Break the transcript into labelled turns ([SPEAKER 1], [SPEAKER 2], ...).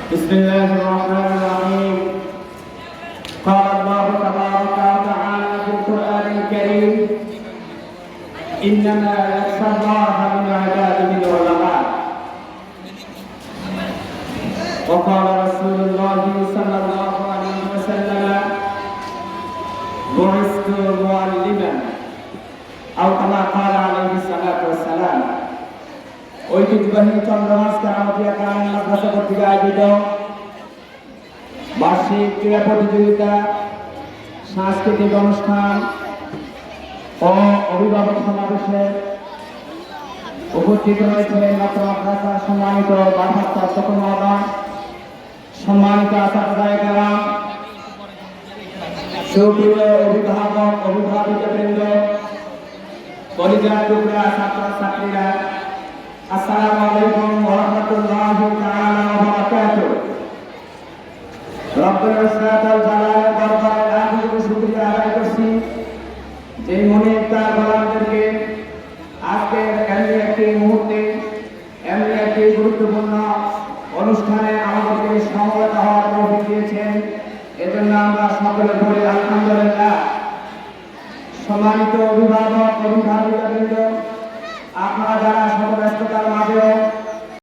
[SPEAKER 1] بسم الله الرحمن الرحيم. قال الله تبارك وتعالى في القرآن الكريم: إنما يخشى الله من عباده العلماء. وقال رسول الله صلى الله عليه وسلم: بعثت معلما، أو كما قال عليه الصلاة والسلام। ঐতিহ্যবাহী চন্দ্রমাস কারামতিয়া কারাম মাদ্রাসা কর্তৃক আয়োজিত বার্ষিক ক্রীড়া প্রতিযোগিতা, সাংস্কৃতিক অনুষ্ঠান ও অভিভাবক সমাবেশে উপস্থিত রয়েছে নতুন মাদ্রাসার সম্মানিত ভারপ্রাপ্ত অধ্যক্ষ মহোদয়, সম্মানিত আচার্যরা, সুপ্রিয় অভিভাবক অভিভাবিকাবৃন্দ, কলেজের টুকরা ছাত্রছাত্রীরা, আসসালামু আলাইকুম ওয়া রাহমাতুল্লাহি তাআলা ওয়া বারাকাতুহু। রব্বুল ইজ্জত ওয়াল জালালের দরবারে লাখ কোটি শুকরিয়া আদায় করছি, যে মনে তার গোলামদেরকে আজকের এমনি একটি মুহূর্তে, এমনি একটি গুরুত্বপূর্ণ অনুষ্ঠানে আমাদেরকে সমবেত হওয়ার তৌফিক দিয়েছেন। এজন্য আমরা সকলে বলি আলহামদুলিল্লাহ। সম্মানিত অভিভাবক অভিভাবিকাবৃন্দ, আপনারা যারা সর্বব্যস্ততার মাঝেও